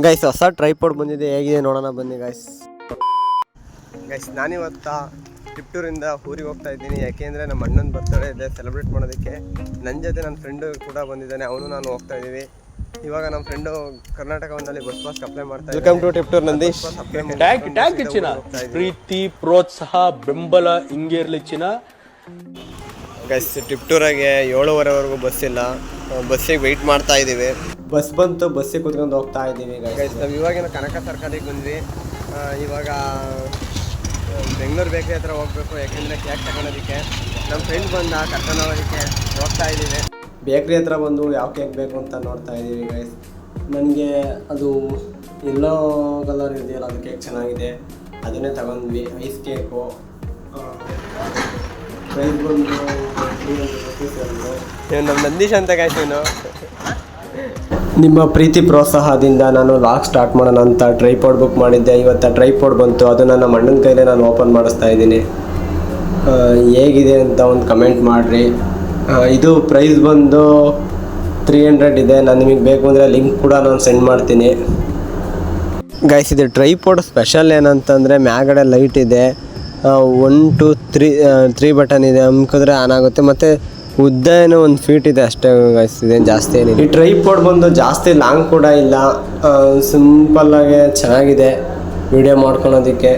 Guys ಹೊಸ tripod ಬಂದಿದೆ, ಹೇಗಿದೆ ನೋಡೋಣ ಬನ್ನಿ ಗೈಸ್. ನಾನಿವತ್ತ ಟಿಪ್ಟೂರಿಂದ ಊರಿಗೆ ಹೋಗ್ತಾ ಇದ್ದೀನಿ. ಯಾಕೆಂದರೆ ನಮ್ಮ ಅಣ್ಣನ ಬರ್ತಡೇ ಇದೆ, ಸೆಲೆಬ್ರೇಟ್ ಮಾಡೋದಕ್ಕೆ. ನನ್ನ ಜೊತೆ ನನ್ನ ಫ್ರೆಂಡು ಕೂಡ ಬಂದಿದ್ದಾನೆ, ಅವನು ನಾನು ಹೋಗ್ತಾ ಇದ್ದೀವಿ. ಇವಾಗ ನಮ್ಮ ಫ್ರೆಂಡು ಕರ್ನಾಟಕ ಒಂದಲ್ಲಿ ಬಸ್ ಪಾಸ್ ಅಪ್ಲೈ ಮಾಡ್ತಾ ಇದ್ದಾರೆ. Welcome to Tiptur Nandish. Tag ಇಚ್ಚಿನ ಪ್ರೀತಿ ಪ್ರೋತ್ಸಾಹ ಬೆಂಬಲ ಹಿಂಗೆ ಇರಲಿ ಚಿನ್ನ. ಗೈಸ್ ಟಿಪ್ಟೂರಾಗೆ 7:15ವರೆಗೂ ಬಸ್ ಇಲ್ಲ, ಬಸ್ಸಿಗೆ ವೆಯ್ಟ್ ಮಾಡ್ತಾ ಇದ್ದೀವಿ. ಬಸ್ ಬಂತು, ಬಸ್ಸಿಗೆ ಕೂತ್ಕೊಂಡು ಹೋಗ್ತಾ ಇದ್ದೀವಿ ಗೈಸ್. ನಾವು ಇವಾಗಿನ ಕನಕ ಸರ್ಕಲಿಗೆ ಬಂದ್ವಿ. ಇವಾಗ ಬೆಂಗಳೂರು ಬೇಕ್ರಿ ಹತ್ರ ಹೋಗ್ಬೇಕು, ಯಾಕೆಂದರೆ ಕೇಕ್ ತಗೊಳೋದಕ್ಕೆ. ನಮ್ಮ ಫ್ರೆಂಡ್ ಬಂದ ಕರ್ಕೊಂಡು ಹೋಗೋದಕ್ಕೆ ಹೋಗ್ತಾ ಇದ್ದೀವಿ. ಬೇಕ್ರಿ ಹತ್ರ ಬಂದು ಯಾವ ಕೇಕ್ ಬೇಕು ಅಂತ ನೋಡ್ತಾ ಇದ್ದೀವಿ ಗೈಸ್. ನನಗೆ ಅದು ಎಲ್ಲೋ ಕಲರ್ ಇದೆಯಲ್ಲ, ಅದು ಕೇಕ್ ಚೆನ್ನಾಗಿದೆ, ಅದನ್ನೇ ತಗೊಂಡ್ವಿ. ಐಸ್ ಕೇಕು ಪ್ರೈಸ್ ಬಂದು 300 rupees. ನಮ್ಮ ನಂದೀಶ್ ಅಂತ ಗೈಸ್. ನಿಮ್ಮ ಪ್ರೀತಿ ಪ್ರೋತ್ಸಾಹದಿಂದ ನಾನು ಲಾಗ್ ಸ್ಟಾರ್ಟ್ ಮಾಡೋಣ ಅಂತ ಟ್ರೈಪಾಡ್ ಬುಕ್ ಮಾಡಿದ್ದೆ. ಇವತ್ತು ಟ್ರೈಪಾಡ್ ಬಂತು, ಅದನ್ನು ನಮ್ಮ ಅಣ್ಣನ ಕೈಲೇ ನಾನು ಓಪನ್ ಮಾಡಿಸ್ತಾ ಇದ್ದೀನಿ. ಹೇಗಿದೆ ಅಂತ ಒಂದು ಕಮೆಂಟ್ ಮಾಡಿರಿ. ಇದು ಪ್ರೈಸ್ ಬಂದು 300 ಇದೆ. ನಾನು ನಿಮಗೆ ಬೇಕು ಅಂದರೆ ಲಿಂಕ್ ಕೂಡ ನಾನು ಸೆಂಡ್ ಮಾಡ್ತೀನಿ ಗೈಸ್. ಇದು ಟ್ರೈಪಾಡ್ ಸ್ಪೆಷಲ್ ಏನಂತಂದರೆ ಮ್ಯಾಗಡೆ ಲೈಟ್ ಇದೆ, 1 2 3 ಬಟನ್ ಇದೆ, ಅಮ್ಕಿದ್ರೆ ಆನ್ ಆಗುತ್ತೆ. ಮತ್ತು ಉದ್ದ ಏನೋ 1 feet ಇದೆ ಅಷ್ಟೇ ಗೈಸ್, ಇದೇನು ಜಾಸ್ತಿ ಏನಿದೆ. ಈ ಟ್ರೈಪಾಡ್ ಬಂದು ಜಾಸ್ತಿ ಲಾಂಗ್ ಕೂಡ ಇಲ್ಲ, ಸಿಂಪಲ್ಲಾಗೆ ಚೆನ್ನಾಗಿದೆ ವಿಡಿಯೋ ಮಾಡ್ಕೊಳೋದಕ್ಕೆ.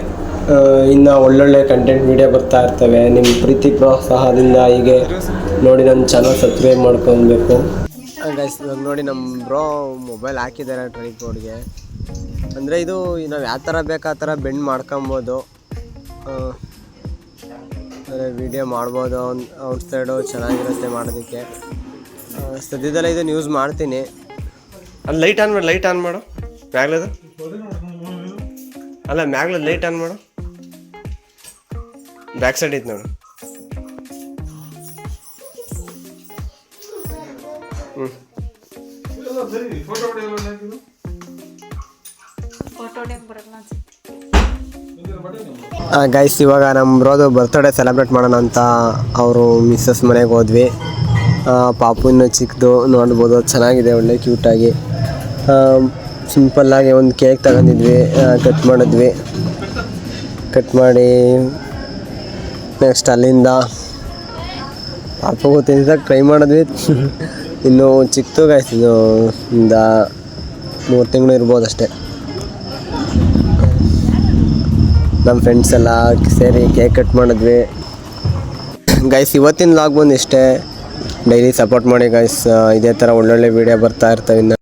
ಇನ್ನು ಒಳ್ಳೊಳ್ಳೆ ಕಂಟೆಂಟ್ ವಿಡಿಯೋ ಬರ್ತಾ ಇರ್ತವೆ. ನಿಮ್ಮ ಪ್ರೀತಿ ಪ್ರೋತ್ಸಾಹದಿಂದ ಹೀಗೆ ನೋಡಿ ನನ್ನ ಚಾನಲ್ ಸಬ್ಸ್ಕ್ರೈಬ್ ಮಾಡ್ಕೊಬೇಕು ಗೈಸ್. ಇವಾಗ ನೋಡಿ ನಮ್ಮ ಬ್ರೋ ಮೊಬೈಲ್ ಹಾಕಿದ್ದಾರೆ ಟ್ರೈಪಾಡ್ಗೆ. ಅಂದರೆ ಇದು ನಾವು ಯಾವ ಥರ ಬೇಕು ಆ ಥರ ಬೆಂಡ್ ಮಾಡ್ಕೊಬೋದು, ವಿಡಿಯೋ ಮಾಡ್ಬೋದು. ಔಟ್ ಸೈಡು ಚೆನ್ನಾಗಿರುತ್ತೆ ಮಾಡೋದಕ್ಕೆ. ಸದ್ಯದಲ್ಲೇ ಇದನ್ನು ಯೂಸ್ ಮಾಡ್ತೀನಿ. ಅಲ್ಲಿ ಲೈಟ್ ಆನ್ ಮಾಡು ಮ್ಯಾಗ್ಲದು. ಅಲ್ಲ ಮ್ಯಾಗ್ಲದು ಲೈಟ್ ಆನ್ ಮಾಡು, ಬ್ಯಾಕ್ ಸೈಡ್ ಐತೆ ನೋಡು. ಗೈಸ್ ಇವಾಗ ನಮ್ಮ ಬ್ರೋದು ಬರ್ತ್ಡೇ ಸೆಲೆಬ್ರೇಟ್ ಮಾಡೋಣ ಅಂತ ಅವರು ಮಿಸ್ಸಸ್ ಮನೆಗೆ ಹೋದ್ವಿ. ಪಾಪು ಇನ್ನೂ ಚಿಕ್ಕದು ನೋಡ್ಬೋದು, ಚೆನ್ನಾಗಿದೆ, ಒಳ್ಳೆ ಕ್ಯೂಟಾಗಿ. ಸಿಂಪಲ್ಲಾಗಿ ಒಂದು ಕೇಕ್ ತಗೊಂಡಿದ್ವಿ, ಕಟ್ ಮಾಡಿ ನೆಕ್ಸ್ಟ್ ಅಲ್ಲಿಂದ ಪಾಪುಗೂ ತಿನ್ಸಕ್ಕೆ ಟ್ರೈ ಮಾಡಿದ್ವಿ. ಇನ್ನೂ ಚಿಕ್ಕದು ಗೈಸ್, ಇದು ಒಂದು 3 ತಿಂಗಳು ಇರ್ಬೋದು ಅಷ್ಟೇ. ನಮ್ಮ ಫ್ರೆಂಡ್ಸ್ ಎಲ್ಲ ಸೇರಿ ಕೇಕ್ ಕಟ್ ಮಾಡಿದ್ವಿ ಗೈಸ್. ಇವತ್ತಿನ ಲಾಗ್ ಬಂದು ಇಷ್ಟೇ. ಡೈಲಿ ಸಪೋರ್ಟ್ ಮಾಡಿ ಗೈಸ್, ಇದೇ ಥರ ಒಳ್ಳೊಳ್ಳೆ ವೀಡಿಯೋ ಬರ್ತಾ ಇರ್ತವೆ ಇನ್ನು.